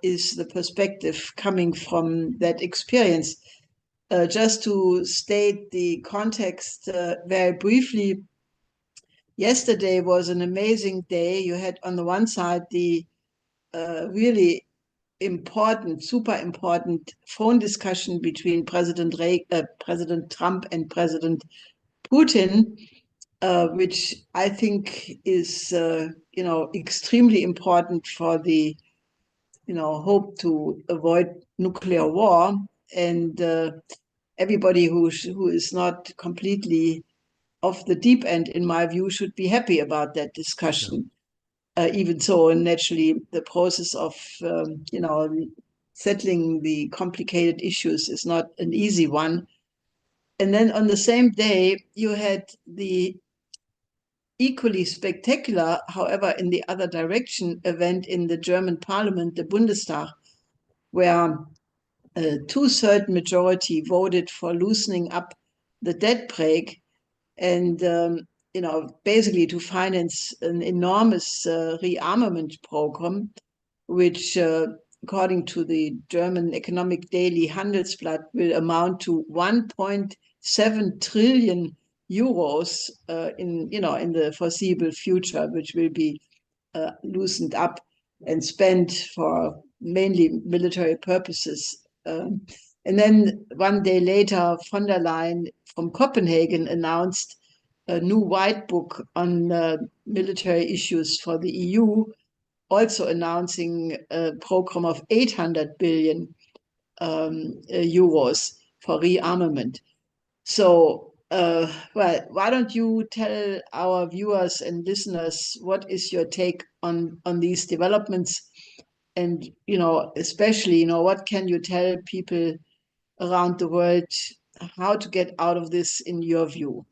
is the perspective coming from that experience. Just to state the context very briefly, yesterday was an amazing day. You had on the one side the really important, super important phone discussion between President Trump and President Putin, which I think is, extremely important for the, hope to avoid nuclear war. And everybody who is not completely off the deep end, in my view, should be happy about that discussion. Even so, naturally, the process of, settling the complicated issues is not an easy one. And then on the same day, you had the equally spectacular, however, in the other direction, event in the German parliament, the Bundestag, where a two-thirds majority voted for loosening up the debt brake and basically to finance an enormous rearmament program, which, according to the German economic daily Handelsblatt, will amount to 1.7 trillion euros in the foreseeable future, which will be loosened up and spent for mainly military purposes. And then one day later, von der Leyen from Copenhagen announced a new white book on military issues for the EU, also announcing a program of 800 billion euros for rearmament. So, why don't you tell our viewers and listeners what is your take on these developments? And, especially, what can you tell people around the world how to get out of this in your view?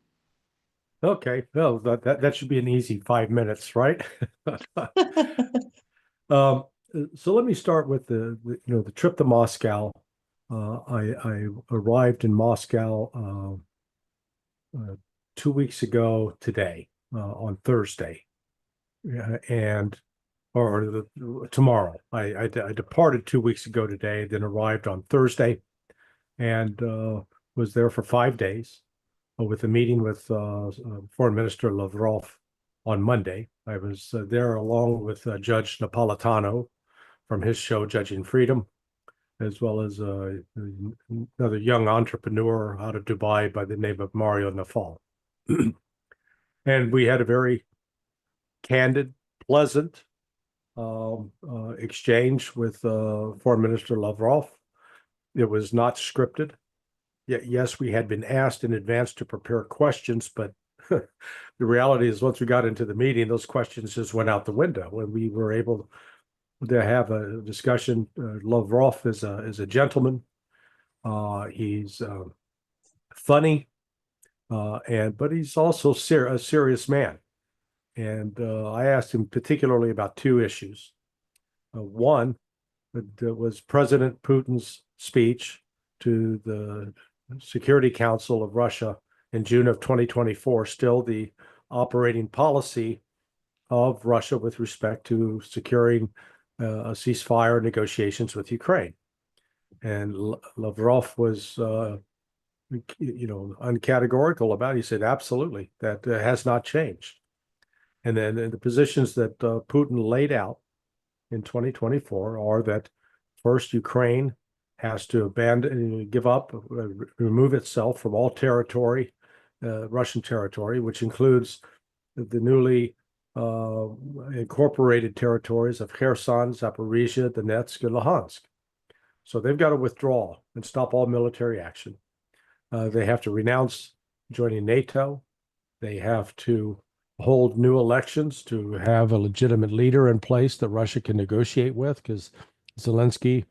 Okay, well, that should be an easy 5 minutes, right? So let me start with the trip to Moscow. I arrived in Moscow 2 weeks ago today, on Thursday, tomorrow. I departed 2 weeks ago today, then arrived on Thursday, and was there for 5 days. With a meeting with Foreign Minister Lavrov on Monday. I was there along with Judge Napolitano from his show, Judging Freedom, as well as another young entrepreneur out of Dubai by the name of Mario Nawfal. And we had a very candid, pleasant exchange with Foreign Minister Lavrov. It was not scripted. Yes, we had been asked in advance to prepare questions, but the reality is once we got into the meeting, those questions just went out the window. When we were able to have a discussion, Lavrov is a gentleman. He's funny, but he's also a serious man. And I asked him particularly about two issues. One was President Putin's speech to the Security Council of Russia in June of 2024, still the operating policy of Russia with respect to securing a ceasefire negotiations with Ukraine. And Lavrov was, uncategorical about it. He said, absolutely, that has not changed. And then the positions that Putin laid out in 2024 are that first, Ukraine has to give up, remove itself from all territory, Russian territory, which includes the newly incorporated territories of Kherson, Zaporizhia, Donetsk, and Luhansk. So they've got to withdraw and stop all military action. They have to renounce joining NATO. They have to hold new elections to have a legitimate leader in place that Russia can negotiate with, because Zelensky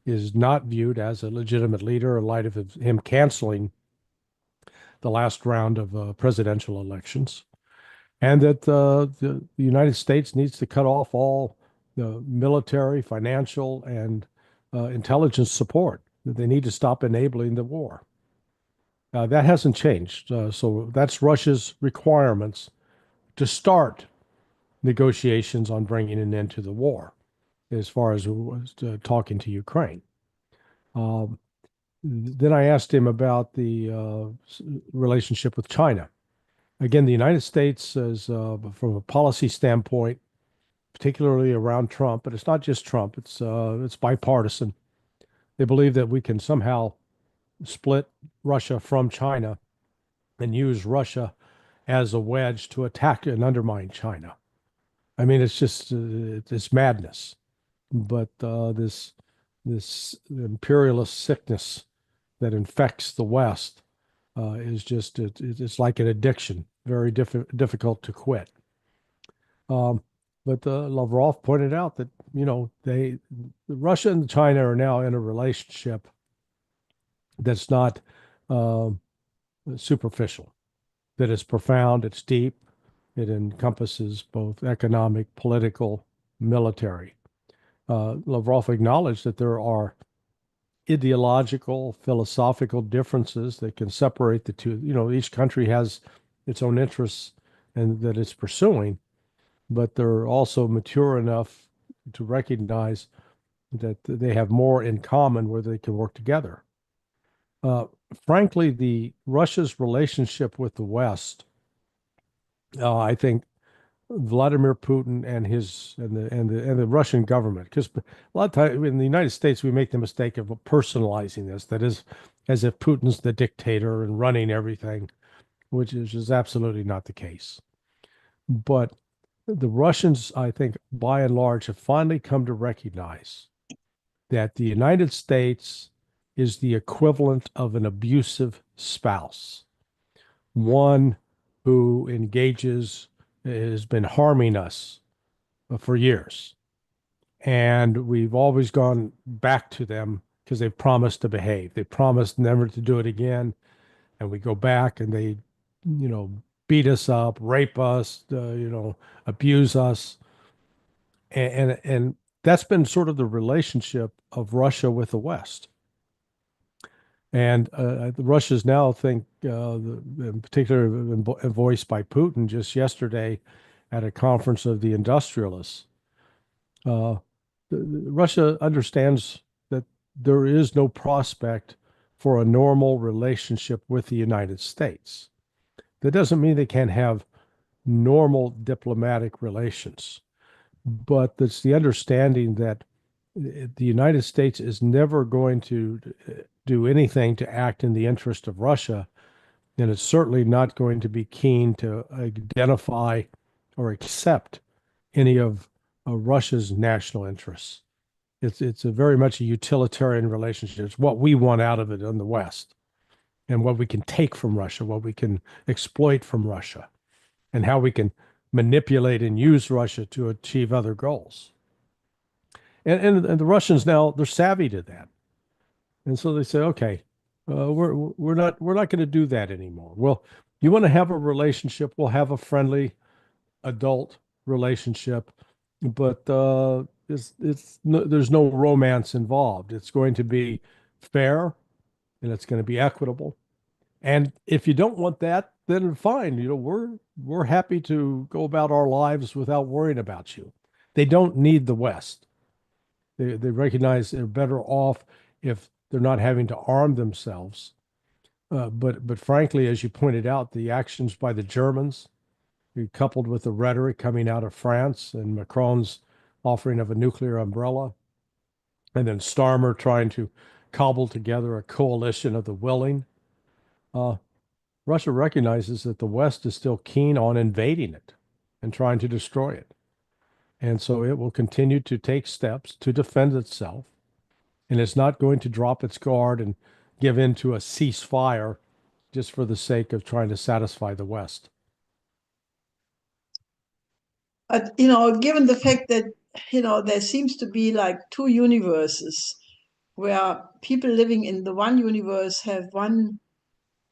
is not viewed as a legitimate leader in light of him canceling the last round of presidential elections. And that the United States needs to cut off all military, financial, and intelligence support. That they need to stop enabling the war. That hasn't changed. So that's Russia's requirements to start negotiations on bringing an end to the war. as far as talking to Ukraine. Then I asked him about the relationship with China. Again, the United States is, from a policy standpoint, particularly around Trump, but it's not just Trump, it's bipartisan. They believe that we can somehow split Russia from China and use Russia as a wedge to attack and undermine China. I mean, it's just it's madness. But this imperialist sickness that infects the West is just it's like an addiction, very difficult to quit. But Lavrov pointed out that Russia and China are now in a relationship that's not superficial, that is profound, it's deep, it encompasses both economic, political, military. Lavrov acknowledged that there are ideological, philosophical differences that can separate the two. Each country has its own interests and that it's pursuing, but they're also mature enough to recognize that they have more in common where they can work together. Frankly, the Russia's relationship with the West, I think Vladimir Putin and the Russian government, because a lot of times in the United States we make the mistake of personalizing this, that is, as if Putin's the dictator and running everything, which is absolutely not the case. But the Russians, I think, by and large, have finally come to recognize that the United States is the equivalent of an abusive spouse, one who has been harming us for years. And we've always gone back to them because they've promised to behave. They promised never to do it again. And we go back and they, beat us up, rape us, abuse us. And that's been sort of the relationship of Russia with the West. And the Russians now think, in particular, voiced by Putin just yesterday at a conference of the industrialists, Russia understands that there is no prospect for a normal relationship with the United States. That doesn't mean they can't have normal diplomatic relations, but it's the understanding that the United States is never going to do anything to act in the interest of Russia, and it's certainly not going to be keen to identify or accept any of Russia's national interests. It's a very much a utilitarian relationship. It's what we want out of it in the West, and what we can take from Russia, what we can exploit from Russia, and how we can manipulate and use Russia to achieve other goals. And the Russians now, they're savvy to that. And so they say, okay, we're not going to do that anymore. Well, you want to have a relationship, we'll have a friendly adult relationship, but there's no romance involved. It's going to be fair and it's going to be equitable. And if you don't want that, then fine. We're happy to go about our lives without worrying about you. They don't need the West. They recognize they're better off if they're not having to arm themselves. But frankly, as you pointed out, the actions by the Germans, coupled with the rhetoric coming out of France and Macron's offering of a nuclear umbrella, and then Starmer trying to cobble together a coalition of the willing, Russia recognizes that the West is still keen on invading it and trying to destroy it. And so it will continue to take steps to defend itself. And it's not going to drop its guard and give in to a ceasefire just for the sake of trying to satisfy the West. But, given the fact that, there seems to be like two universes where people living in the one universe have one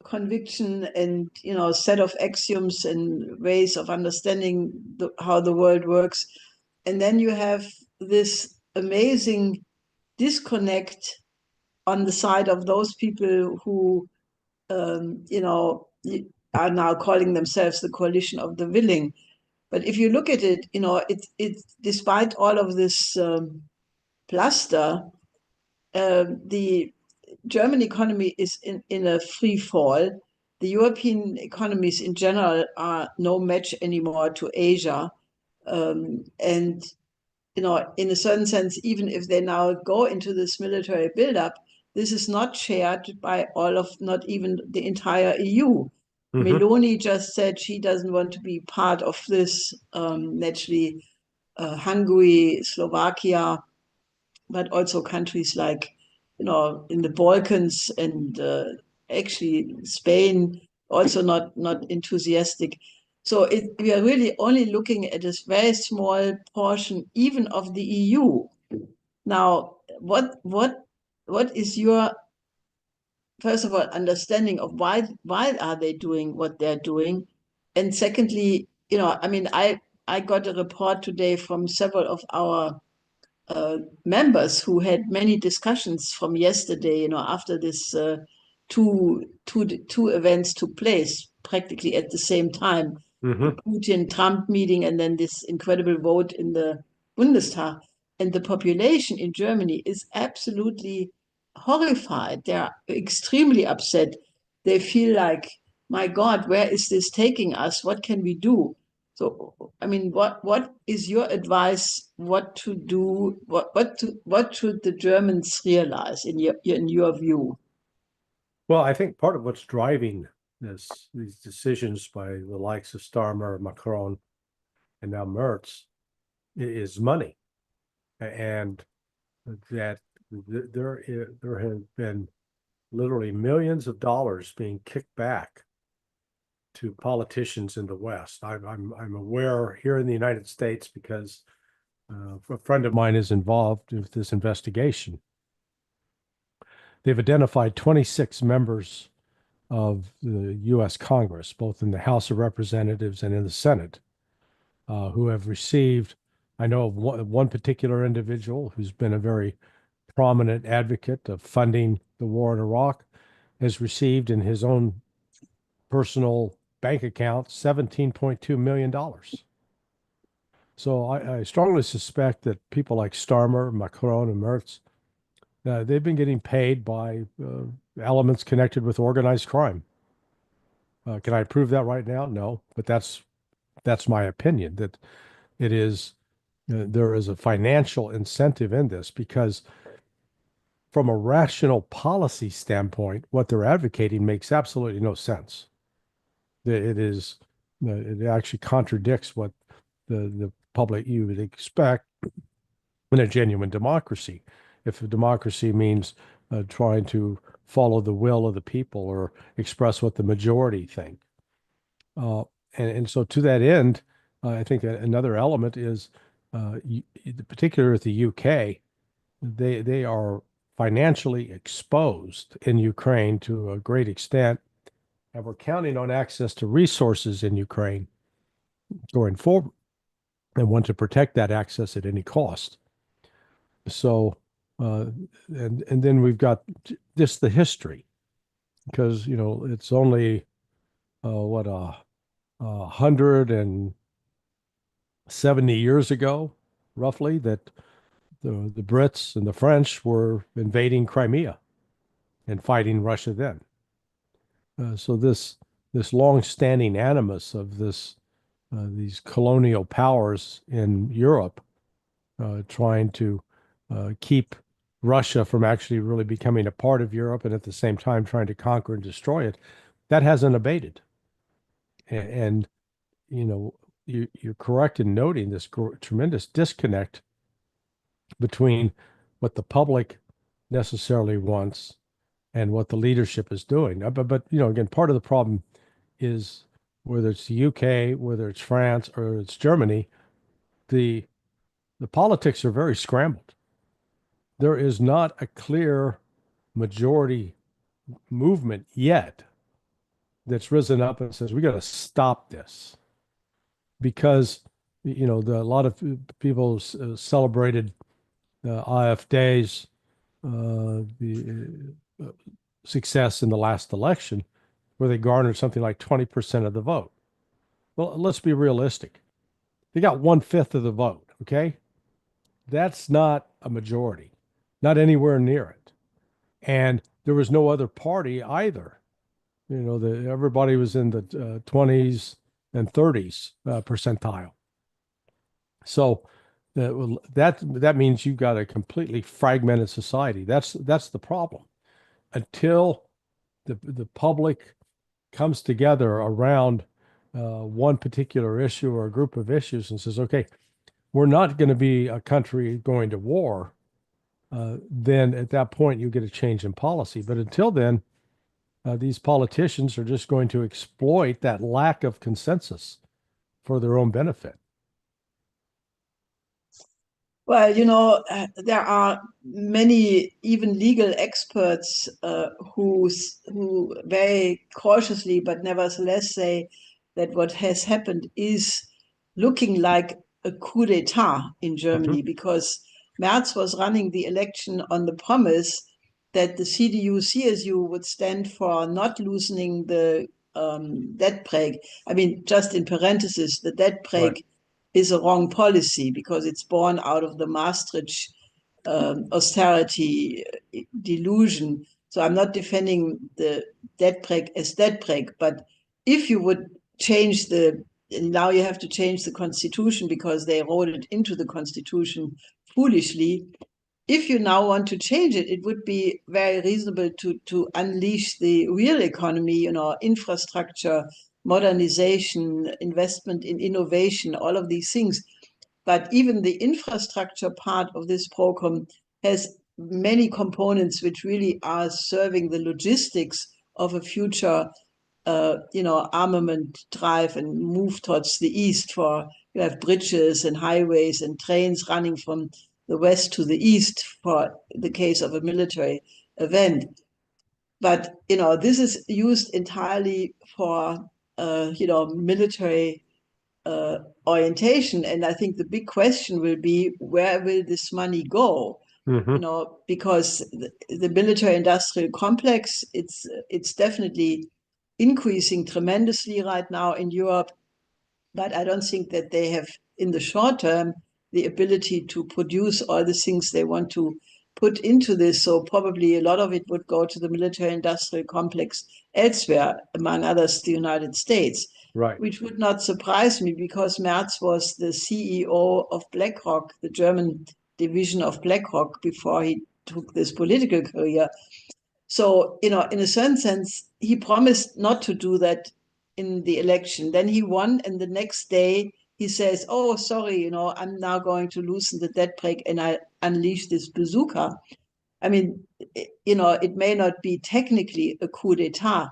conviction and, set of axioms and ways of understanding how the world works. And then you have this amazing disconnect on the side of those people who, are now calling themselves the coalition of the willing. But if you look at it, it's despite all of this plaster, the German economy is in a free fall. The European economies in general are no match anymore to Asia. And in a certain sense, even if they now go into this military buildup, this is not shared by not even the entire EU. Meloni just said she doesn't want to be part of this. Naturally, Hungary, Slovakia, but also countries like, in the Balkans and actually Spain, also not enthusiastic. So we are really only looking at this very small portion, even of the EU. Now, what is your, first of all, understanding of why are they doing what they're doing? And secondly, I mean, I got a report today from several of our members who had many discussions from yesterday, after this two events took place practically at the same time, the Putin-Trump meeting and then this incredible vote in the Bundestag. And the population in Germany is absolutely horrified. They are extremely upset. They feel like, my God, where is this taking us? What can we do? So, I mean, what is your advice? What to do? What should the Germans realize in your view? Well, I think part of what's driving these decisions by the likes of Starmer, Macron, and now Merz is money, and that there have been literally millions of dollars being kicked back to politicians in the West. I'm aware here in the United States because a friend of mine is involved with this investigation. They've identified 26 members of the U.S. Congress, both in the House of Representatives and in the Senate, who have received. I know of one particular individual who's been a very prominent advocate of funding the war in Iraq, has received in his own personal bank account $17.2 million. So I strongly suspect that people like Starmer, Macron, and Merz, they've been getting paid by elements connected with organized crime. Can I prove that right now? No, but that's my opinion, that it is there is a financial incentive in this, because from a rational policy standpoint, what they're advocating makes absolutely no sense. It actually contradicts what the public you would expect in a genuine democracy. If a democracy means trying to follow the will of the people or express what the majority think. And so to that end, I think another element is, particularly with the UK, they are financially exposed in Ukraine to a great extent, and we're counting on access to resources in Ukraine going forward, and want to protect that access at any cost. So, and then we've got just the history, because it's only 170 years ago, roughly, that the Brits and the French were invading Crimea and fighting Russia then. So this long-standing animus of these colonial powers in Europe trying to keep Russia from actually really becoming a part of Europe, and at the same time trying to conquer and destroy it, that hasn't abated. And you're correct in noting this tremendous disconnect between what the public necessarily wants and what the leadership is doing. But again, part of the problem is, whether it's the UK, whether it's France, or it's Germany, the politics are very scrambled. There is not a clear majority movement yet that's risen up and says, we got to stop this. Because a lot of people celebrated AfD's the success in the last election, where they garnered something like 20% of the vote. Well, let's be realistic. They got 1/5 of the vote, okay? That's not a majority, not anywhere near it. And there was no other party either. Everybody was in the 20s and 30s percentile. So that means you've got a completely fragmented society. That's the problem. Until the public comes together around one particular issue or a group of issues and says, okay, we're not going to be a country going to war, then at that point you get a change in policy. But until then, these politicians are just going to exploit that lack of consensus for their own benefit. Well, there are many, even legal experts, who very cautiously, but nevertheless say that what has happened is looking like a coup d'etat in Germany, because Merz was running the election on the promise that the CDU-CSU would stand for not loosening the debt brake. I mean, just in parentheses, the debt brake is a wrong policy because it's born out of the Maastricht austerity delusion. So I'm not defending the debt brake as debt brake, but if you would change now you have to change the constitution because they wrote it into the constitution foolishly. If you now want to change it, it would be very reasonable to unleash the real economy, infrastructure, modernization, investment in innovation, all of these things. But even the infrastructure part of this program has many components which really are serving the logistics of a future, armament drive and move towards the east. You have bridges and highways and trains running from the west to the east for the case of a military event. But, this is used entirely for, military orientation. And I think the big question will be, where will this money go? Because the military industrial complex, it's definitely increasing tremendously right now in Europe. But I don't think that they have, in the short term, the ability to produce all the things they want to put into this. So probably a lot of it would go to the military industrial complex elsewhere, among others, the United States. Right. Which would not surprise me because Merz was the CEO of BlackRock, the German division of BlackRock, before he took this political career. So, in a certain sense, he promised not to do that in the election. Then he won, and the next day he says, oh, sorry, I'm now going to loosen the debt brake and I unleash this bazooka. I mean, it may not be technically a coup d'etat,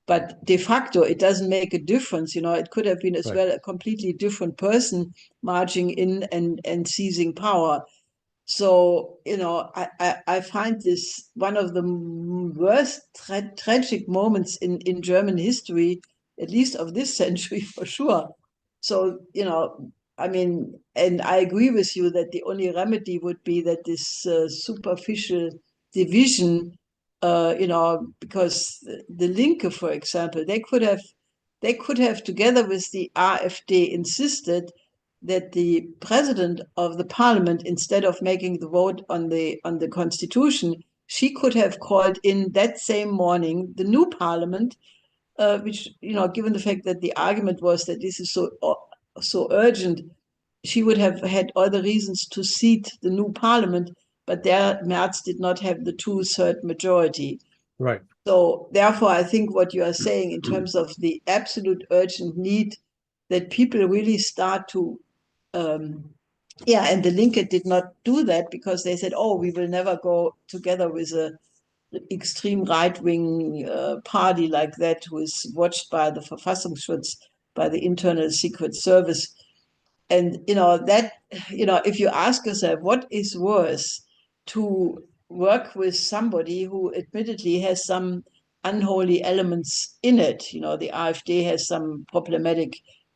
but de facto, it doesn't make a difference. It could have been as well a completely different person marching in and seizing power. So, I find this one of the worst tragic moments in German history, at least of this century for sure. So, I mean, and I agree with you that the only remedy would be that this superficial division, because the Linke, for example, they could have together with the AfD insisted that the president of the parliament, instead of making the vote on the constitution, she could have called in that same morning the new parliament, which, given the fact that the argument was that this is so urgent, she would have had all the reasons to seat the new parliament, but there Merz did not have the 2/3 majority. Right. So therefore, I think what you are saying in terms of the absolute urgent need that people really start to and the Linke did not do that because they said, oh, we will never go together with a extreme right-wing party like that who is watched by the Verfassungsschutz, by the Internal Secret Service. And, if you ask yourself, what is worse, to work with somebody who admittedly has some unholy elements in it? The AfD has some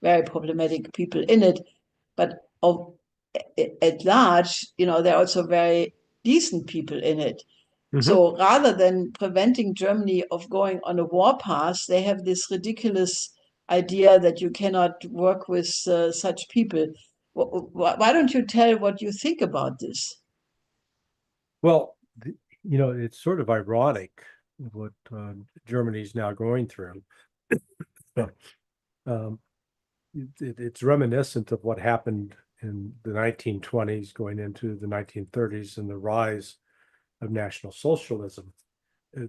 very problematic people in it, but at large, there are also very decent people in it. So rather than preventing Germany of going on a war path, they have this ridiculous idea that you cannot work with such people. Why don't you tell what you think about this? Well, it's sort of ironic what Germany's now going through. um, it's reminiscent of what happened in the 1920s going into the 1930s and the rise of National Socialism.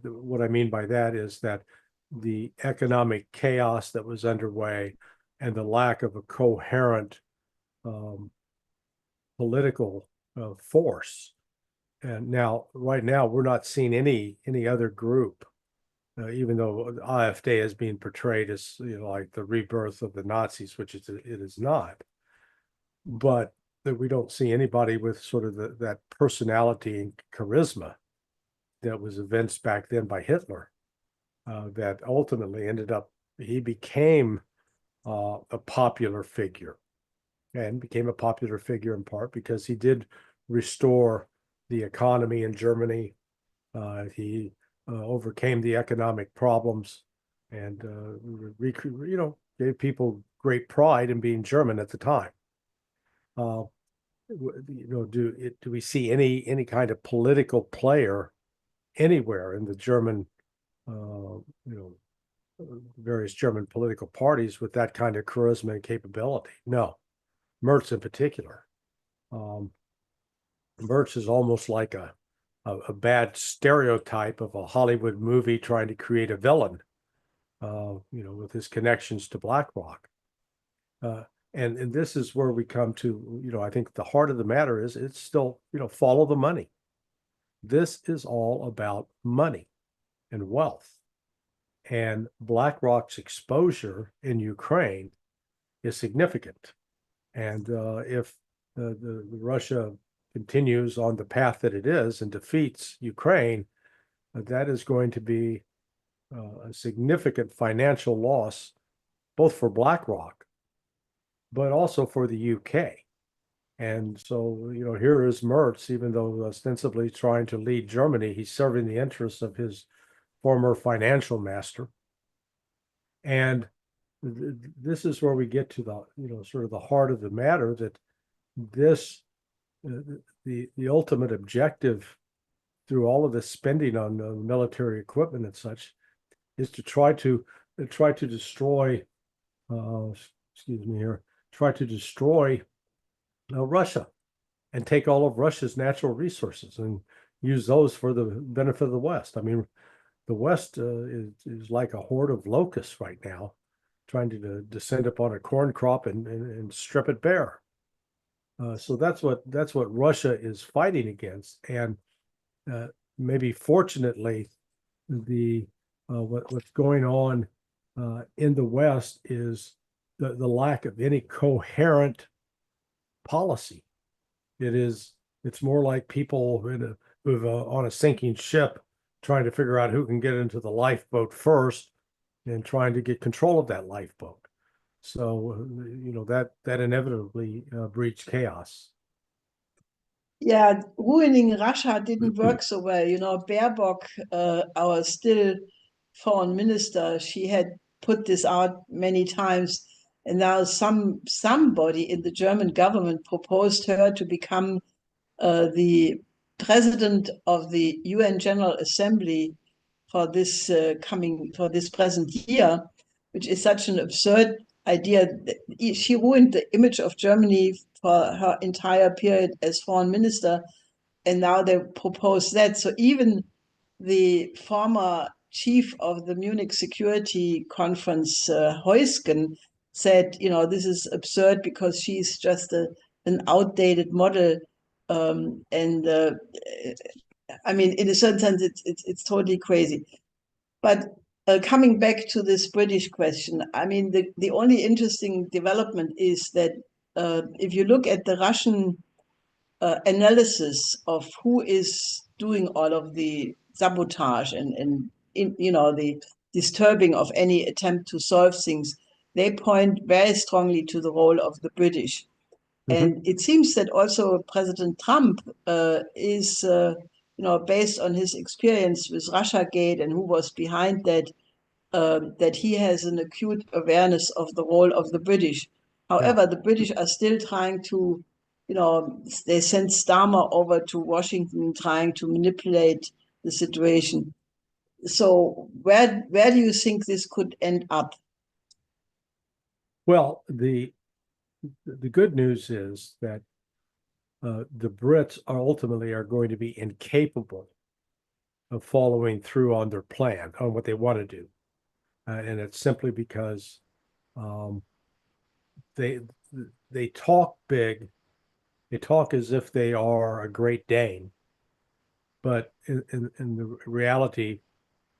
What I mean by that is that the economic chaos that was underway and the lack of a coherent political force. And now, right now, we're not seeing any other group, even though AfD is being portrayed as like the rebirth of the Nazis, which it is not. But that we don't see anybody with sort of that personality and charisma that was evinced back then by Hitler. That ultimately he became a popular figure, and became a popular figure in part because he did restore the economy in Germany. He overcame the economic problems and gave people great pride in being German at the time. Do we see any kind of political player anywhere in the German, various German political parties with that kind of charisma and capability? No. Merz in particular. Merz is almost like a bad stereotype of a Hollywood movie trying to create a villain, with his connections to BlackRock. And this is where we come to, I think the heart of the matter is it's still, follow the money. This is all about money and wealth. And BlackRock's exposure in Ukraine is significant. And if the Russia continues on the path that it is and defeats Ukraine, that is going to be a significant financial loss, both for BlackRock, but also for the UK. And so, here is Merz, even though ostensibly trying to lead Germany, he's serving the interests of his former financial master. And this is where we get to the, sort of the heart of the matter, that this, the ultimate objective through all of this spending on military equipment and such is to try to destroy, try to destroy Russia and take all of Russia's natural resources and use those for the benefit of the West. I mean, the West is like a horde of locusts right now, trying to descend upon a corn crop and strip it bare. So that's what Russia is fighting against, and maybe fortunately, what's going on in the West is the lack of any coherent policy. It's more like people who've on a sinking ship trying to figure out who can get into the lifeboat first and trying to get control of that lifeboat. So, that inevitably breeds chaos. Yeah, ruining Russia didn't work so well. Baerbock, our still foreign minister, she had put this out many times, and now somebody in the German government proposed her to become the president of the UN General Assembly for this present year, which is such an absurd idea. She ruined the image of Germany for her entire period as foreign minister, and now they propose that. So even the former chief of the Munich Security Conference, Heusgen, said, this is absurd because she's just an outdated model. And I mean, in a certain sense, it's totally crazy. But coming back to this British question, I mean, the only interesting development is that if you look at the Russian analysis of who is doing all of the sabotage and the disturbing of any attempt to solve things, they point very strongly to the role of the British. Mm-hmm. And it seems that also President Trump is, based on his experience with Russiagate and who was behind that, that he has an acute awareness of the role of the British. However, the British are still trying to, they sent Starmer over to Washington, trying to manipulate the situation. So where do you think this could end up? Well, the good news is that the Brits are ultimately going to be incapable of following through on their plan, on what they want to do. And it's simply because they talk big, they talk as if they are a Great Dane, but in the reality,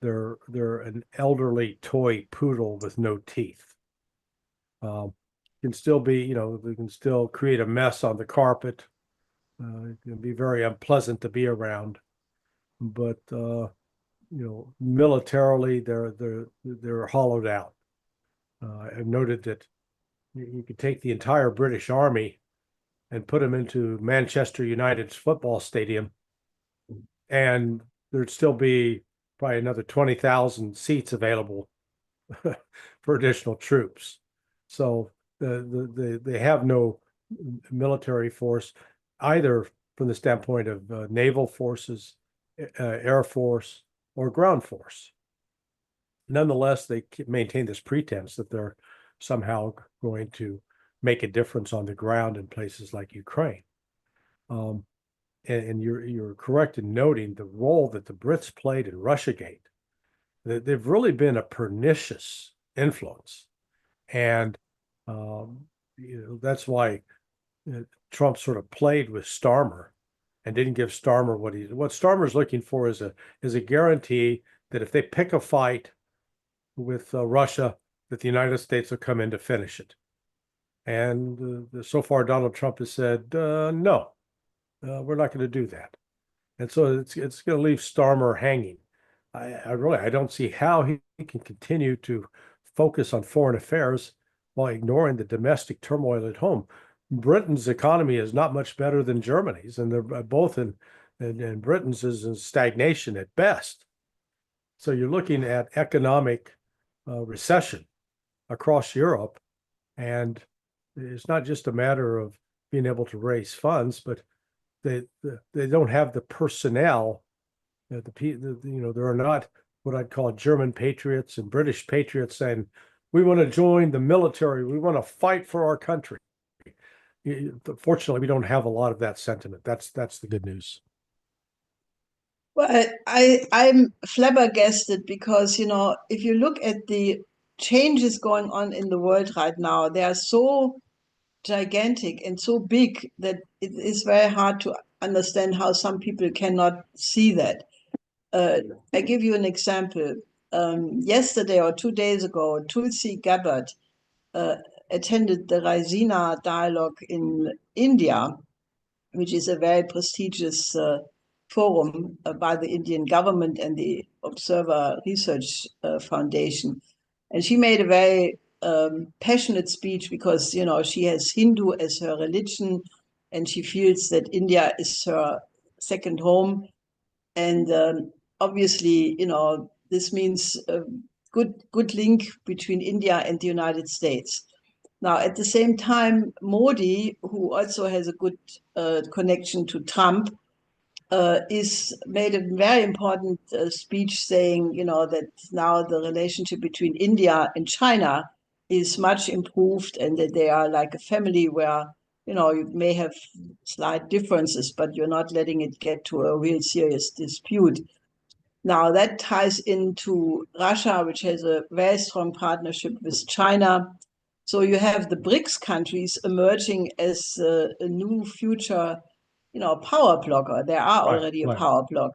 they're an elderly toy poodle with no teeth. Can still be, they can still create a mess on the carpet. It can be very unpleasant to be around, but militarily they're hollowed out. I've noted that you could take the entire British Army and put them into Manchester United's football stadium, and there'd still be probably another 20,000 seats available for additional troops. So they have no military force, either from the standpoint of naval forces, air force, or ground force. Nonetheless, they maintain this pretense that they're somehow going to make a difference on the ground in places like Ukraine. And you're correct in noting the role that the Brits played in Russiagate. They've really been a pernicious influence, and that's why Trump sort of played with Starmer and didn't give Starmer what Starmer's looking for is a guarantee that if they pick a fight with Russia, that the United States will come in to finish it. And so far, Donald Trump has said, no, we're not going to do that. And so it's going to leave Starmer hanging. I don't see how he can continue to focus on foreign affairs while ignoring the domestic turmoil at home. Britain's economy is not much better than Germany's, and they're both in Britain's is in stagnation at best. So you're looking at economic recession across Europe, and it's not just a matter of being able to raise funds, but they don't have the personnel. There are not what I'd call German patriots and British patriots saying, we want to join the military, we want to fight for our country. Fortunately, we don't have a lot of that sentiment. That's the good news. Well, I'm flabbergasted because, if you look at the changes going on in the world right now, they are so gigantic and so big that it is very hard to understand how some people cannot see that. I give you an example. Yesterday or 2 days ago, Tulsi Gabbard attended the Raisina dialogue in India, which is a very prestigious forum by the Indian government and the Observer Research Foundation. And she made a very passionate speech because, she has Hindu as her religion, and she feels that India is her second home. And obviously, this means a good link between India and the United States. Now, at the same time, Modi, who also has a good connection to Trump, is made a very important speech saying, that now the relationship between India and China is much improved, and that they are like a family where, you may have slight differences, but you're not letting it get to a real serious dispute. Now, that ties into Russia, which has a very strong partnership with China. So you have the BRICS countries emerging as a new future, power blocker. There are already a power block.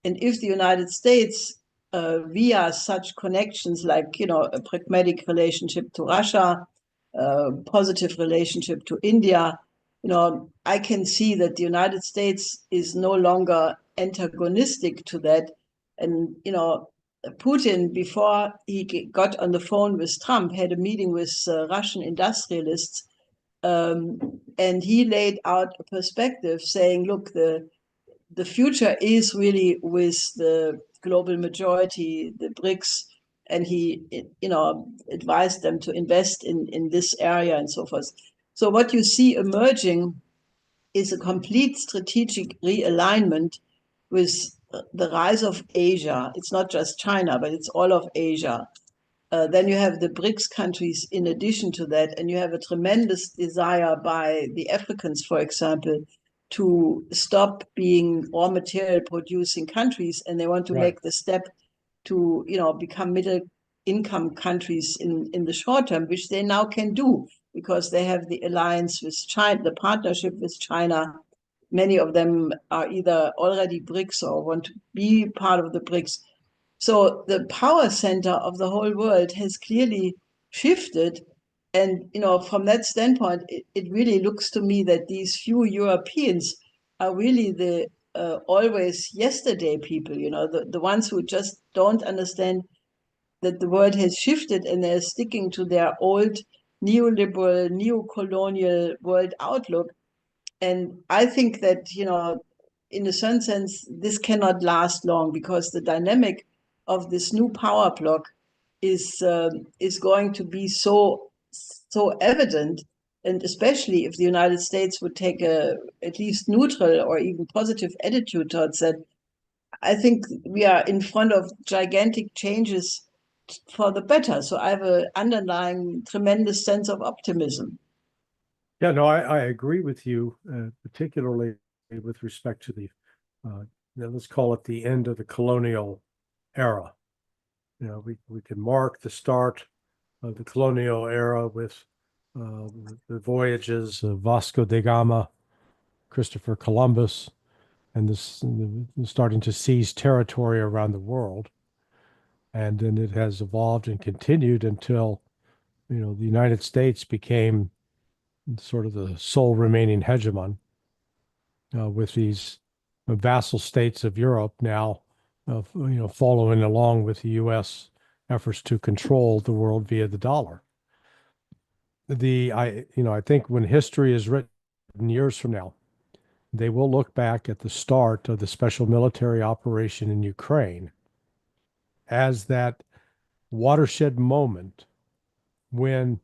And if the United States, via such connections like, a pragmatic relationship to Russia, positive relationship to India, I can see that the United States is no longer antagonistic to that. And, Putin, before he got on the phone with Trump, had a meeting with Russian industrialists, and he laid out a perspective saying, look, the future is really with the global majority, the BRICS, and he, advised them to invest in this area and so forth. So what you see emerging is a complete strategic realignment with the rise of Asia. It's not just China, but it's all of Asia. Then you have the BRICS countries in addition to that, and you have a tremendous desire by the Africans, for example, to stop being raw material producing countries, and they want to make the step to become middle income countries in the short term, which they now can do because they have the alliance with China, the partnership with China. Many of them are either already BRICS or want to be part of the BRICS. So the power center of the whole world has clearly shifted. And, from that standpoint, it really looks to me that these few Europeans are really the always yesterday people, the ones who just don't understand that the world has shifted and they're sticking to their old neoliberal, neo-colonial world outlook. And I think that, in a certain sense, this cannot last long because the dynamic of this new power block is going to be so evident, and especially if the United States would take a at least neutral or even positive attitude towards that, I think we are in front of gigantic changes for the better. So I have an underlying tremendous sense of optimism. Yeah, no, I agree with you, particularly with respect to the, let's call it the end of the colonial era. We can mark the start of the colonial era with the voyages of Vasco da Gama, Christopher Columbus, and this starting to seize territory around the world. And then it has evolved and continued until, the United States became sort of the sole remaining hegemon, with these vassal states of Europe now, following along with the U.S. efforts to control the world via the dollar. I think when history is written years from now, they will look back at the start of the special military operation in Ukraine as that watershed moment when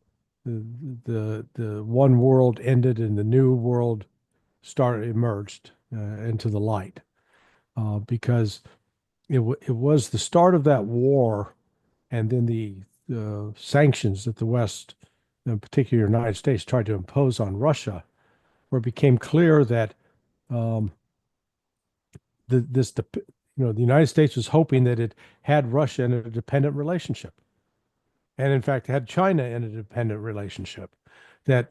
the one world ended and the new world emerged into the light, because it was the start of that war, and then the sanctions that the West, in particular the United States, tried to impose on Russia, where it became clear that the United States was hoping that it had Russia in a dependent relationship, and in fact had China in a dependent relationship. That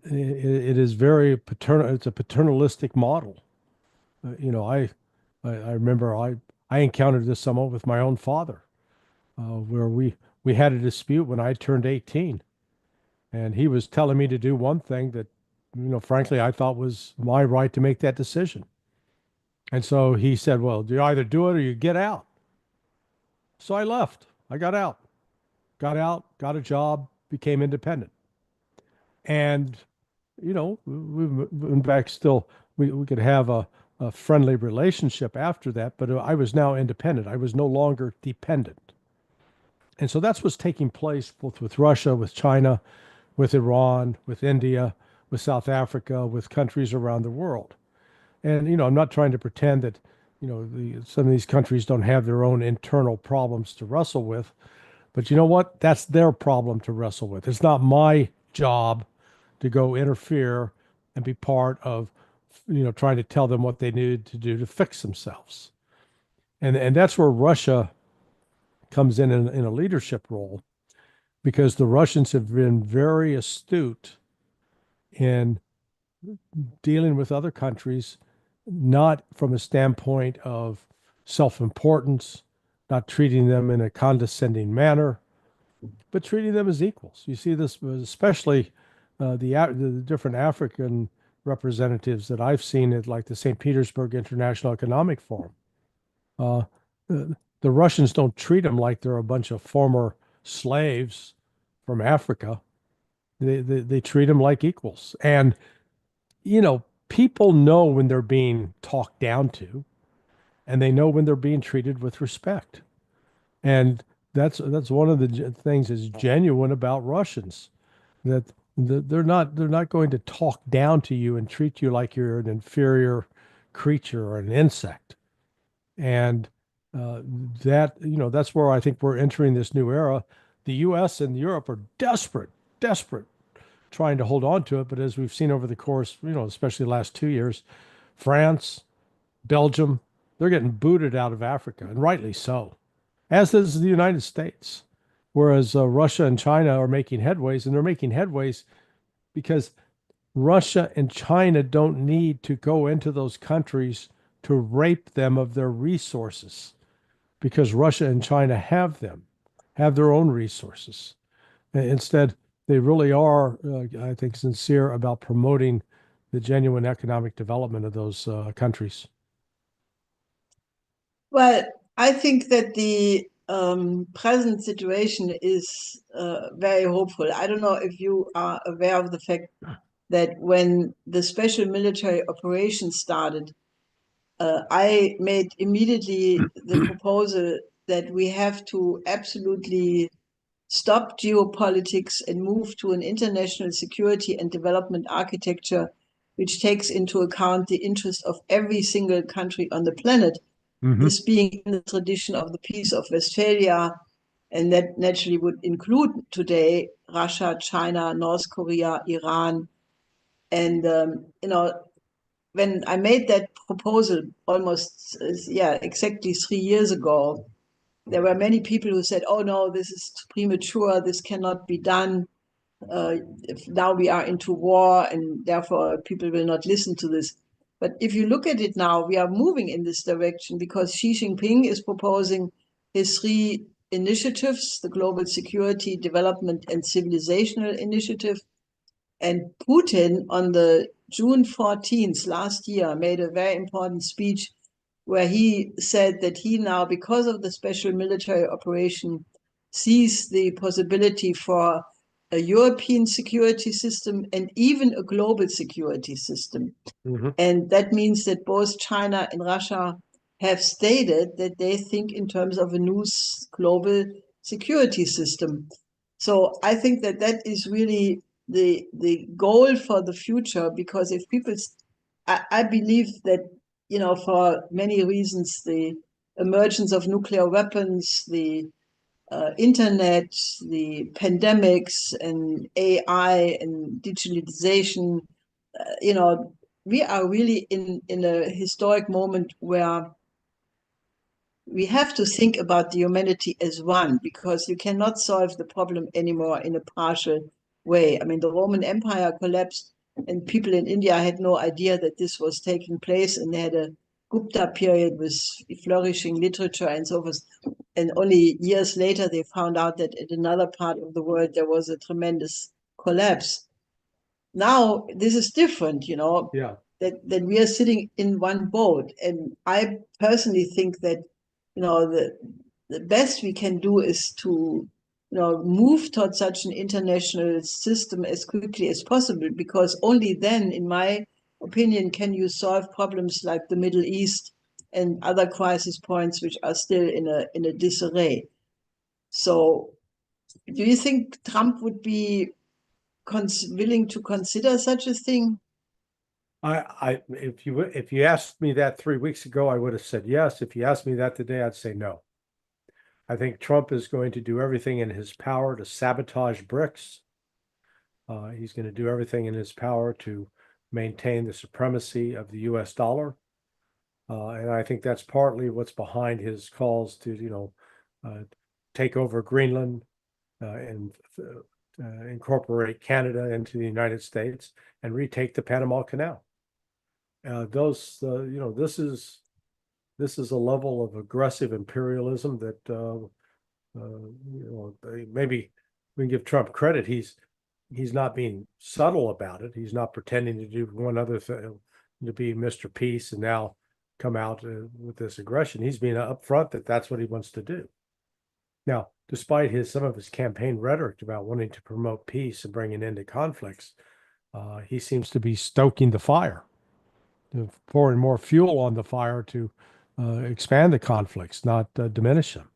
it is very paternal. It's a paternalistic model. I remember I encountered this somewhat with my own father, where we had a dispute when I turned 18, and he was telling me to do one thing that, frankly, I thought was my right to make that decision. And so he said, "Well, you either do it or you get out." So I left. I got out, got a job, became independent, and we went back. Still, we could have a friendly relationship after that, but I was now independent. I was no longer dependent. And so that's what's taking place both with Russia, with China, with Iran, with India, with South Africa, with countries around the world. And, I'm not trying to pretend that, some of these countries don't have their own internal problems to wrestle with. But you know what? That's their problem to wrestle with. It's not my job to go interfere and be part of, trying to tell them what they need to do to fix themselves. And that's where Russia comes in a leadership role, because the Russians have been very astute in dealing with other countries, not from a standpoint of self-importance, not treating them in a condescending manner, but treating them as equals. You see this especially the different African representatives that I've seen at like the St. Petersburg International Economic Forum. The Russians don't treat them like they're a bunch of former slaves from Africa. They treat them like equals. And, people know when they're being talked down to, and they know when they're being treated with respect. And that's one of the things that's genuine about Russians, that they're not going to talk down to you and treat you like you're an inferior creature or an insect. And that, that's where I think we're entering this new era. The U.S. and Europe are desperate, trying to hold on to it. But as we've seen over the course, especially the last 2 years, France, Belgium, they're getting booted out of Africa, and rightly so, as is the United States. Whereas Russia and China are making headways, and they're making headways because Russia and China don't need to go into those countries to rape them of their resources, because Russia and China have them, have their own resources. Instead, they really are, I think, sincere about promoting the genuine economic development of those countries. Well, I think that the present situation is very hopeful. I don't know if you are aware of the fact that when the special military operation started, I made immediately the proposal that we have to absolutely stop geopolitics and move to an international security and development architecture which takes into account the interest of every single country on the planet, this being in the tradition of the Peace of Westphalia, and that naturally would include today Russia, China, North Korea, Iran. And, when I made that proposal almost, exactly 3 years ago, there were many people who said, oh no, this is premature, this cannot be done. If now we are into war and therefore people will not listen to this. But if you look at it now, we are moving in this direction because Xi Jinping is proposing his three initiatives, the Global Security, Development, and Civilizational Initiative. And Putin on the June 14th last year made a very important speech where he said that he now, because of the special military operation, sees the possibility for a European security system and even a global security system. And that means that both China and Russia have stated that they think in terms of a new global security system. So I think that that is really the goal for the future, because if people, I believe that, for many reasons, the emergence of nuclear weapons, the internet, the pandemics, and AI and digitalization, we are really in a historic moment where we have to think about the humanity as one, because you cannot solve the problem anymore in a partial way. I mean, the Roman Empire collapsed, and people in India had no idea that this was taking place, and they had a Gupta period with flourishing literature and so forth. And only years later, they found out that in another part of the world, there was a tremendous collapse. Now, this is different, Yeah. that we are sitting in one boat. And I personally think that, the best we can do is to, move towards such an international system as quickly as possible, because only then, in my opinion, can you solve problems like the Middle East and other crisis points which are still in a disarray. So, do you think Trump would be willing to consider such a thing? If you asked me that 3 weeks ago, I would have said yes. If you asked me that today, I'd say no. I think Trump is going to do everything in his power to sabotage BRICS. He's going to do everything in his power to maintain the supremacy of the U.S. dollar. And I think that's partly what's behind his calls to, take over Greenland and incorporate Canada into the United States and retake the Panama Canal. This is a level of aggressive imperialism that maybe we can give Trump credit. He's not being subtle about it. He's not pretending to do one other thing, to be Mr. Peace and now come out with this aggression. He's being upfront that that's what he wants to do. Now, despite some of his campaign rhetoric about wanting to promote peace and bring an end to conflicts, he seems to be stoking the fire, pouring more fuel on the fire to expand the conflicts, not diminish them.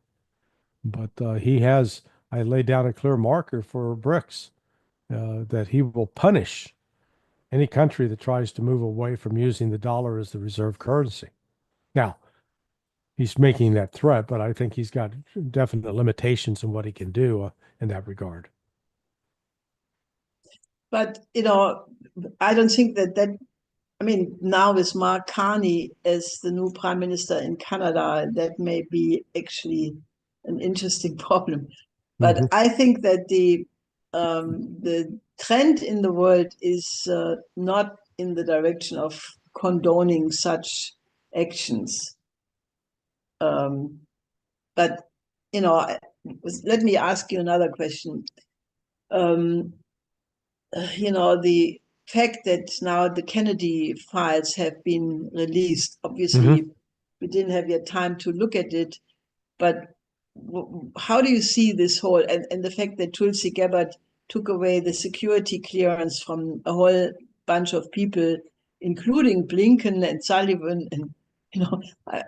But I laid down a clear marker for BRICS that he will punish any country that tries to move away from using the dollar as the reserve currency. Now, he's making that threat, but I think he's got definite limitations in what he can do in that regard. But, I don't think I mean, now with Mark Carney as the new prime minister in Canada, that may be actually an interesting problem. But Mm-hmm. I think that the trend in the world is not in the direction of condoning such actions. But let me ask you another question. The fact that now the Kennedy files have been released, obviously, we didn't have yet time to look at it, but how do you see this whole, and the fact that Tulsi Gabbard took away the security clearance from a whole bunch of people, including Blinken and Sullivan, and,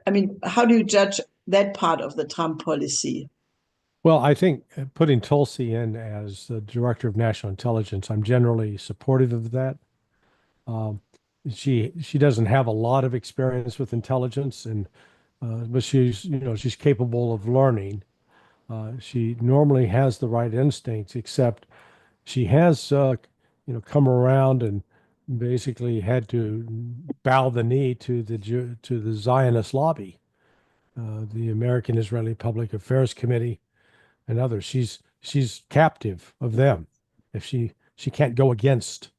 I mean, how do you judge that part of the Trump policy? Well, I think putting Tulsi in as the director of national intelligence, I'm generally supportive of that. Um, she doesn't have a lot of experience with intelligence, and but she's capable of learning. She normally has the right instincts, except she has come around and basically had to bow the knee to the Zionist lobby, the American Israeli Public Affairs Committee and others. She's captive of them. If she can't go against,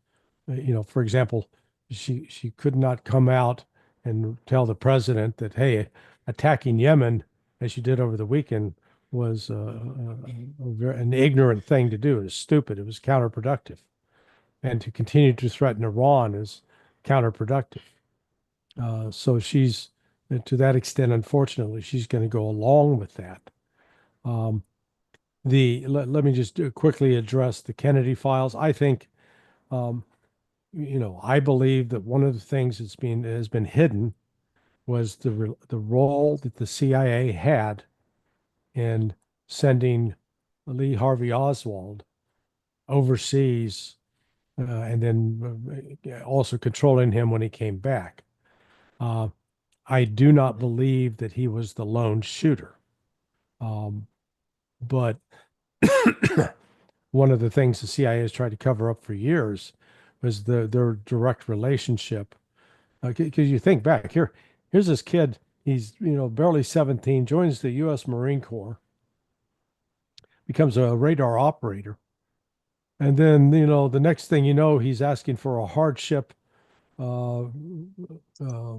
for example, she could not come out and tell the president that, hey, attacking Yemen as she did over the weekend was an ignorant thing to do. It was stupid. It was counterproductive, and to continue to threaten Iran is counterproductive. So she's to that extent, unfortunately, she's going to go along with that. Um, let me just quickly address the Kennedy files. I think, um, I believe that one of the things has been hidden was the role that the CIA had in sending Lee Harvey Oswald overseas, and then also controlling him when he came back. Uh, I do not believe that he was the lone shooter, but one of the things the CIA has tried to cover up for years was their direct relationship. Because you think back here's this kid. He's barely 17, joins the U.S. Marine Corps, becomes a radar operator, and then the next thing you know, he's asking for a hardship uh, uh,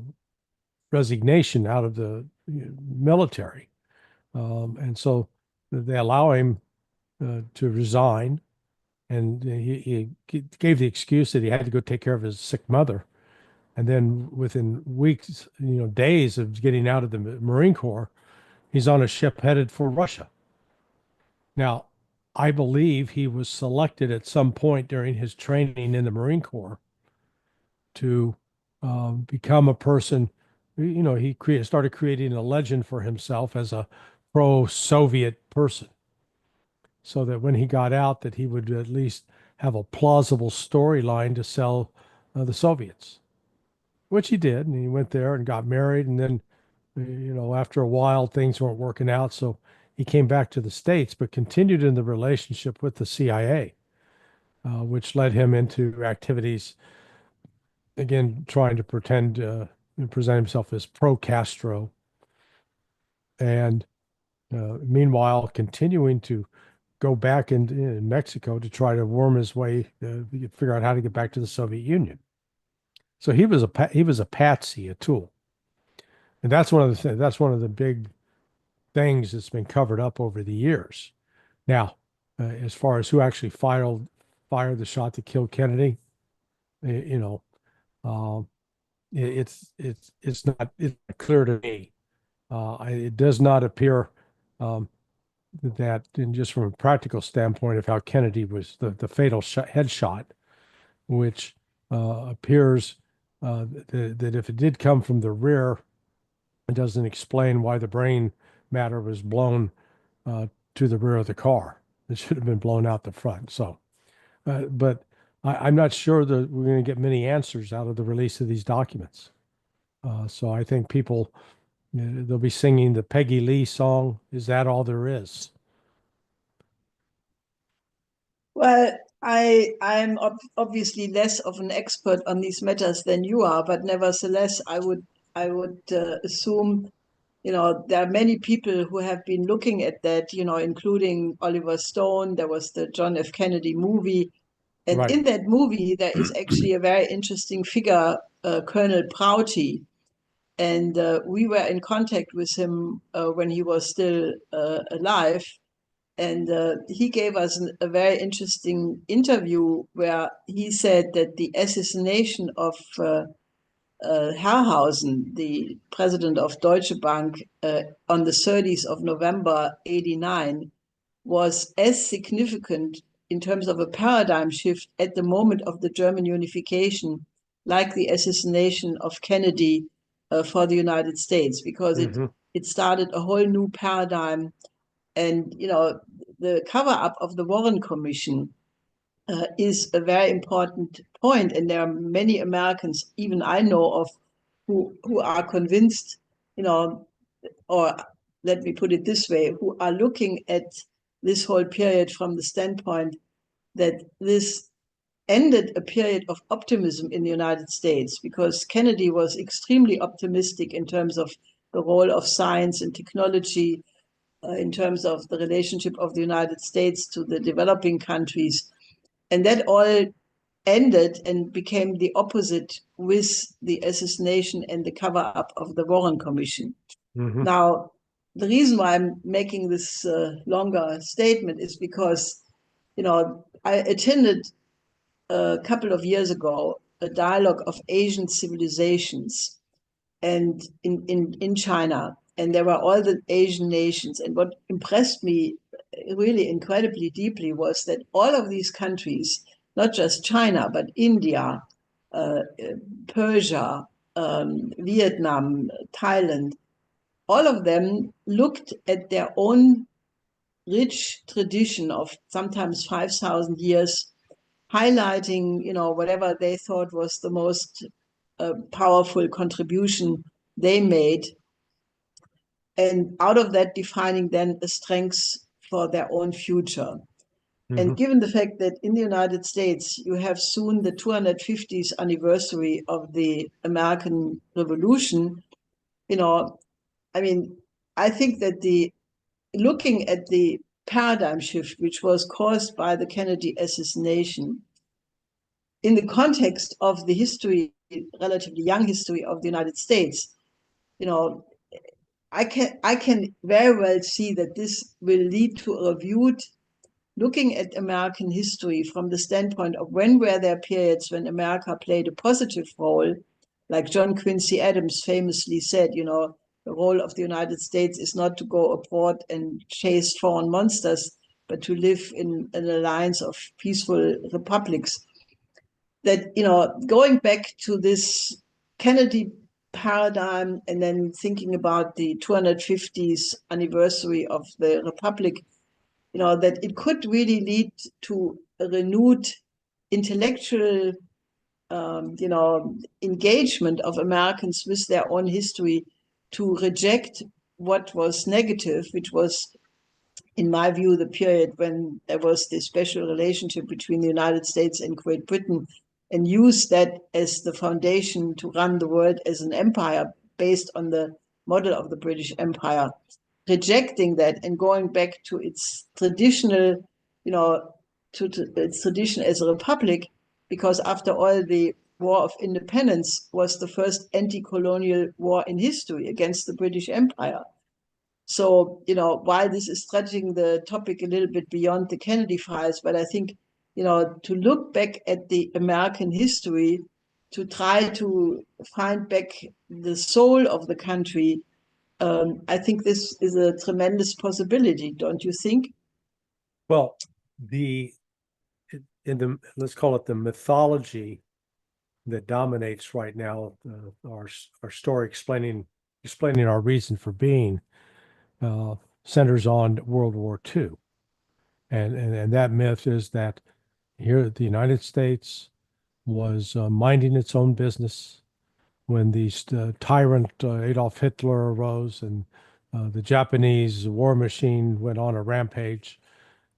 resignation out of the military, and so they allow him to resign, and he gave the excuse that he had to go take care of his sick mother. And then within weeks, days of getting out of the Marine Corps, he's on a ship headed for Russia. Now, I believe he was selected at some point during his training in the Marine Corps to become a person. He started creating a legend for himself as a pro-Soviet person, so that when he got out, that he would at least have a plausible storyline to sell the Soviets, which he did. And he went there and got married. And then, after a while, things weren't working out. So he came back to the States, but continued in the relationship with the CIA, which led him into activities, again, trying to pretend and present himself as pro Castro. And meanwhile, continuing to go back in Mexico to try to worm his way, figure out how to get back to the Soviet Union. So he was a patsy, a tool, and that's one of the big things that's been covered up over the years. Now, as far as who actually fired the shot to kill Kennedy, you know, um, it's not clear to me. It does not appear um, that, and just from a practical standpoint of how Kennedy was the fatal headshot, which appears that if it did come from the rear, it doesn't explain why the brain matter was blown to the rear of the car. It should have been blown out the front. So, but I'm not sure that we're going to get many answers out of the release of these documents. So I think people, they'll be singing the Peggy Lee song, "Is That All There Is?" Well, I'm obviously less of an expert on these matters than you are, but nevertheless, I would assume, there are many people who have been looking at that, including Oliver Stone. There was the John F. Kennedy movie, and Right. in that movie there is actually a very interesting figure, Colonel Prouty, and we were in contact with him when he was still alive. And he gave us a very interesting interview where he said that the assassination of Herrhausen, the president of Deutsche Bank, on the 30th of November 89, was as significant in terms of a paradigm shift at the moment of the German unification, like the assassination of Kennedy for the United States, because Mm-hmm. it started a whole new paradigm. And the cover up of the Warren Commission is a very important point, and there are many Americans, even I know of, who are convinced, or let me put it this way, who are looking at this whole period from the standpoint that this ended a period of optimism in the United States, because Kennedy was extremely optimistic in terms of the role of science and technology, in terms of the relationship of the United States to the developing countries. And that all ended and became the opposite with the assassination and the cover up of the Warren Commission. Mm-hmm. Now, the reason why I'm making this longer statement is because, I attended a couple of years ago a dialogue of Asian civilizations and in China. And there were all the Asian nations. And what impressed me really incredibly deeply was that all of these countries, not just China, but India, uh, Persia, Vietnam, Thailand, all of them looked at their own rich tradition of sometimes 5,000 years, highlighting, whatever they thought was the most powerful contribution they made, and out of that defining then a strength for their own future. Mm-hmm. And given the fact that in the United States you have soon the 250th anniversary of the American Revolution, I mean, I think that looking at the paradigm shift which was caused by the Kennedy assassination in the context of the history, relatively young history of the United States, you know, I can very well see that this will lead to a reviewed looking at American history from the standpoint of when were there periods when America played a positive role, like John Quincy Adams famously said, the role of the United States is not to go abroad and chase foreign monsters, but to live in an alliance of peaceful republics. That, going back to this Kennedy paradigm and then thinking about the 250th anniversary of the Republic, that it could really lead to a renewed intellectual, engagement of Americans with their own history, to reject what was negative, which was, in my view, the period when there was this special relationship between the United States and Great Britain, and use that as the foundation to run the world as an empire based on the model of the British Empire, rejecting that and going back to its traditional, to its tradition as a republic, because after all, the War of Independence was the first anti-colonial war in history against the British Empire. So, while this is stretching the topic a little bit beyond the Kennedy files, but I think, to look back at the American history, to try to find back the soul of the country, I think this is a tremendous possibility, don't you think? Well, let's call it the mythology that dominates right now, our story explaining our reason for being. centers on World War II. And that myth is that here the United States was minding its own business when the tyrant Adolf Hitler arose and the Japanese war machine went on a rampage.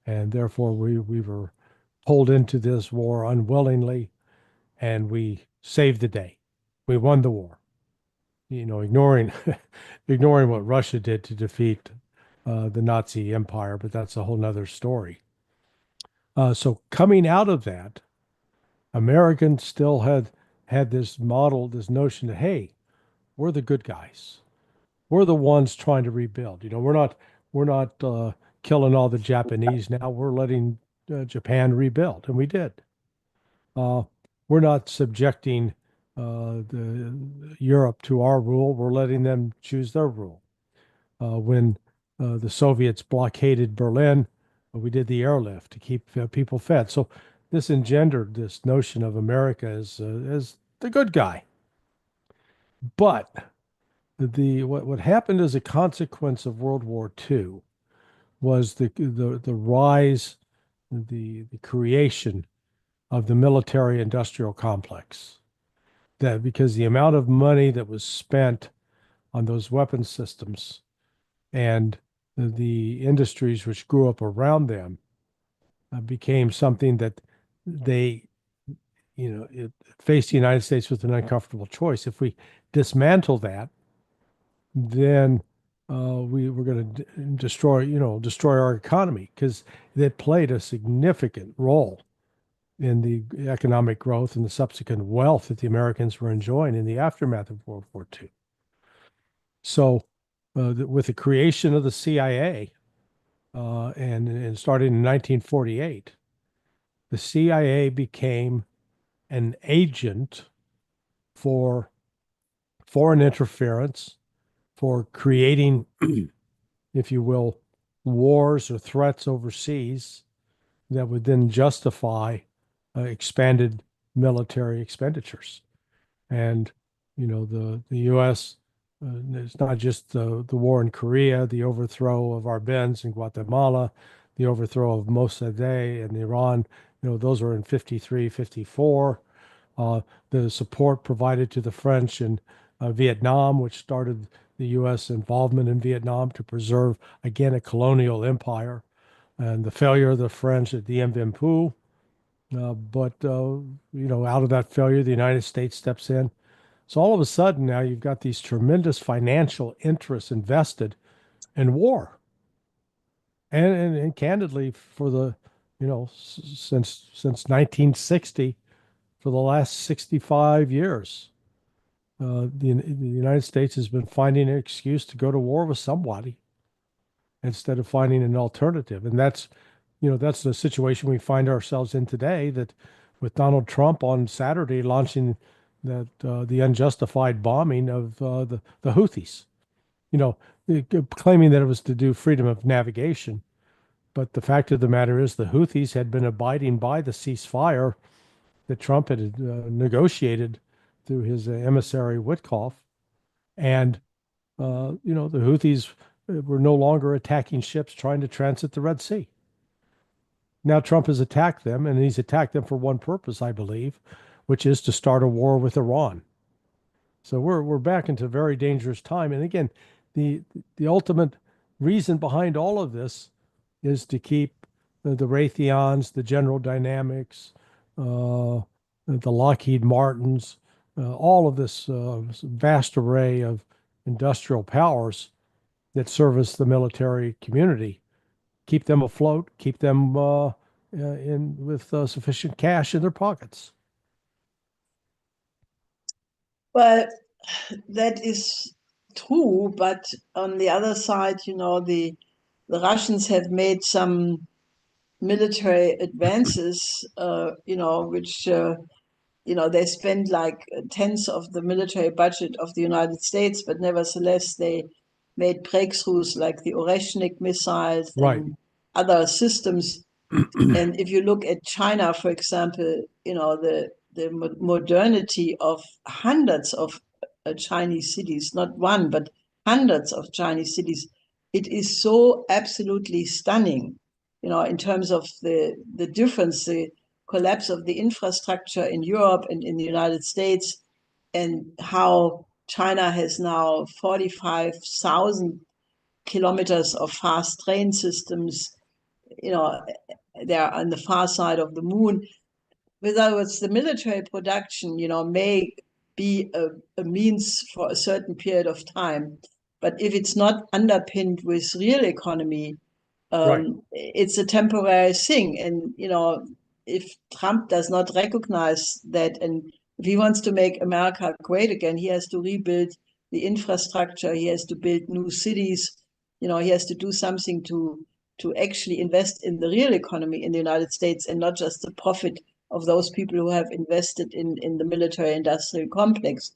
And therefore, we were pulled into this war unwillingly, and we saved the day. We won the war. Ignoring ignoring what Russia did to defeat the Nazi Empire, but that's a whole nother story. So coming out of that, Americans still had this model, this notion that, hey, we're the good guys. We're the ones trying to rebuild. We're not killing all the Japanese now. We're letting Japan rebuild, and we did. Uh, we're not subjecting the Europe to our rule. We're letting them choose their rule. When the Soviets blockaded Berlin, we did the airlift to keep people fed. So this engendered this notion of America as the good guy. But what happened as a consequence of World War II was the rise, the creation of the military industrial complex. That because the amount of money that was spent on those weapon systems and the industries which grew up around them became something that they, it faced the United States with an uncomfortable choice. If we dismantle that, then we were going to destroy our economy because it played a significant role in the economic growth and the subsequent wealth that the Americans were enjoying in the aftermath of World War II. So, with the creation of the CIA, and starting in 1948, the CIA became an agent for foreign interference, for creating, if you will, wars or threats overseas that would then justify expanded military expenditures. And, the U.S., it's not just the war in Korea, the overthrow of Arbenz in Guatemala, the overthrow of Mossadegh in Iran, those were in 53, 54. The support provided to the French in Vietnam, which started the U.S. involvement in Vietnam to preserve, again, a colonial empire, and the failure of the French at Dien Bien Phu. But out of that failure, the United States steps in. So all of a sudden now you've got these tremendous financial interests invested in war. And candidly, for the, since 1960, for the last 65 years, the United States has been finding an excuse to go to war with somebody instead of finding an alternative. And that's the situation we find ourselves in today, that with Donald Trump on Saturday launching the unjustified bombing of the Houthis, claiming that it was to do freedom of navigation. But the fact of the matter is the Houthis had been abiding by the ceasefire that Trump had negotiated through his emissary Witkoff. And, the Houthis were no longer attacking ships trying to transit the Red Sea. Now Trump has attacked them, and he's attacked them for one purpose, I believe, which is to start a war with Iran. So we're back into a very dangerous time. And again, the ultimate reason behind all of this is to keep the Raytheons, the General Dynamics, the Lockheed Martins, all of this vast array of industrial powers that service the military community, keep them afloat, keep them in with sufficient cash in their pockets. Well, that is true, but on the other side, the Russians have made some military advances, which they spend like tenths of the military budget of the United States, but nevertheless they made breakthroughs like the Oreshnik missiles Right. and other systems. And if you look at China, for example, the modernity of hundreds of Chinese cities, not one, but hundreds of Chinese cities, it is so absolutely stunning, in terms of the difference, the collapse of the infrastructure in Europe and in the United States, and how China has now 45,000 kilometers of fast train systems. They're on the far side of the moon. In other words, the military production, may be a means for a certain period of time. But if it's not underpinned with real economy, Right. it's a temporary thing. And, if Trump does not recognize that, and if he wants to make America great again, he has to rebuild the infrastructure, he has to build new cities, he has to do something to actually invest in the real economy in the United States and not just the profit of those people who have invested in the military industrial complex.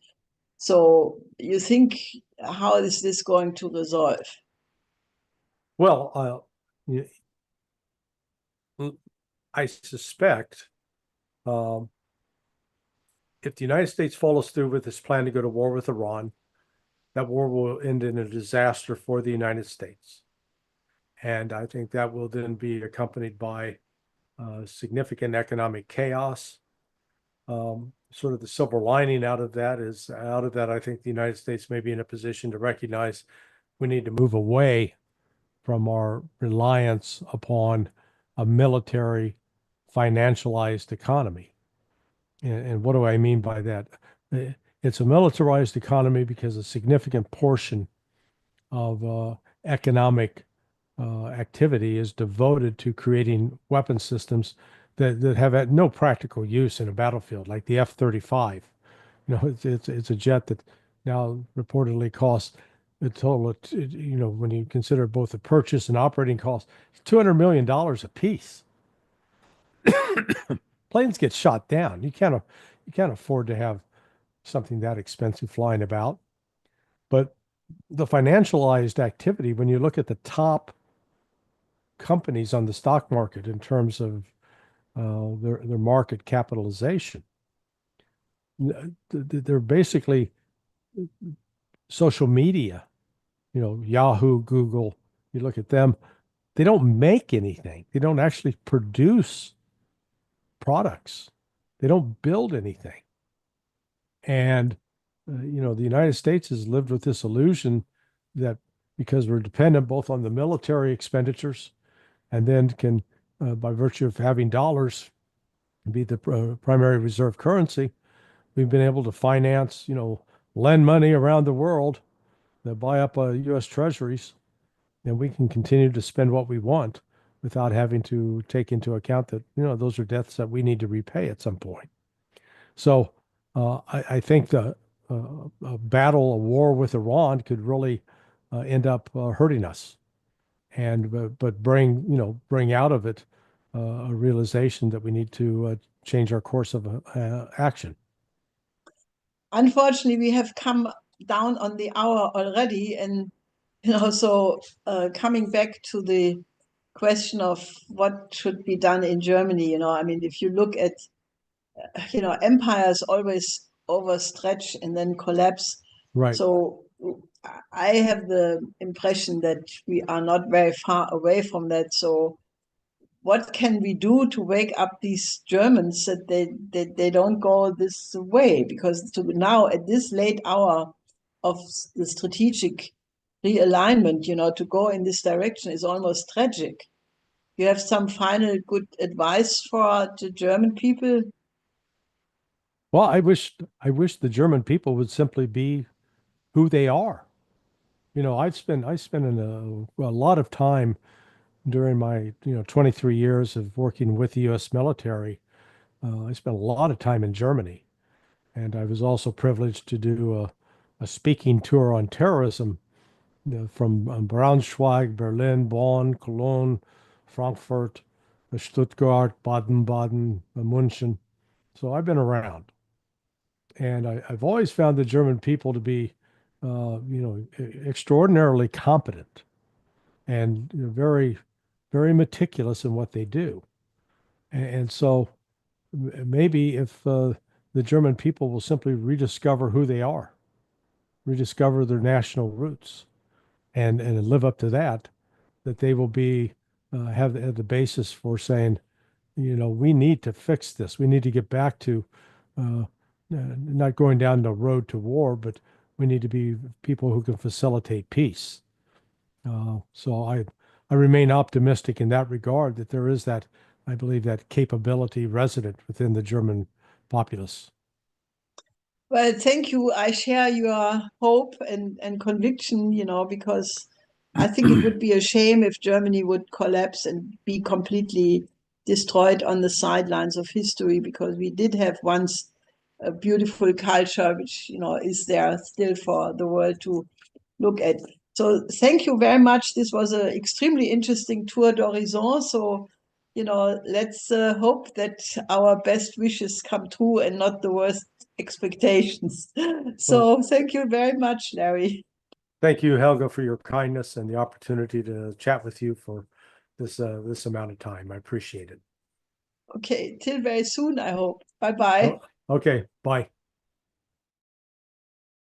So you think, how is this going to resolve? Well, I suspect um, if the United States follows through with its plan to go to war with Iran, that war will end in a disaster for the United States. And I think that will then be accompanied by significant economic chaos. Sort of the silver lining out of that, I think the United States may be in a position to recognize we need to move away from our reliance upon a military financialized economy. And what do I mean by that? It's a militarized economy because a significant portion of economic activity is devoted to creating weapon systems that have had no practical use in a battlefield, like the F-35. It's a jet that now reportedly costs a total of, when you consider both the purchase and operating costs, $200 million a piece. Planes get shot down. You can't afford to have something that expensive flying about. But the financialized activity, when you look at the top companies on the stock market in terms of their market capitalization, they're basically social media. Yahoo, Google. You look at them; they don't make anything. They don't actually produce products. They don't build anything. And the United States has lived with this illusion that because we're dependent both on the military expenditures and then can, by virtue of having dollars, be the primary reserve currency, we've been able to finance, lend money around the world that buy up U.S. treasuries, and we can continue to spend what we want without having to take into account that, those are debts that we need to repay at some point. So I think a battle, a war with Iran could really end up hurting us, and but bring out of it a realization that we need to change our course of action. Unfortunately, we have come down on the hour already, and so coming back to the question of what should be done in Germany, I mean, if you look at, empires always overstretch and then collapse. Right. So I have the impression that we are not very far away from that. So what can we do to wake up these Germans that they don't go this way? Because to now at this late hour of the strategic realignment, to go in this direction is almost tragic. You have some final good advice for the German people? Well, I wish the German people would simply be who they are. I spent a lot of time during my 23 years of working with the U.S. military. I spent a lot of time in Germany, and I was also privileged to do a speaking tour on terrorism, from Braunschweig, Berlin, Bonn, Cologne, Frankfurt, Stuttgart, Baden-Baden, München. So I've been around, and I've always found the German people to be, extraordinarily competent and very, very meticulous in what they do. And so maybe if the German people will simply rediscover who they are, rediscover their national roots, and live up to that, that they will be have the basis for saying, we need to fix this. We need to get back to not going down the road to war, but we need to be people who can facilitate peace. So I remain optimistic in that regard, that there is that, I believe, that capability resident within the German populace. Well, thank you. I share your hope and conviction, because I think it would be a shame if Germany would collapse and be completely destroyed on the sidelines of history, because we did have once a beautiful culture, which, is there still for the world to look at. So thank you very much. This was an extremely interesting tour d'horizon. So, let's hope that our best wishes come true and not the worst expectations. So Well, thank you very much, Larry. thank you, Helga, for your kindness and the opportunity to chat with you for this amount of time. I appreciate it. Okay, till very soon, I hope. Bye bye. Oh, okay, bye.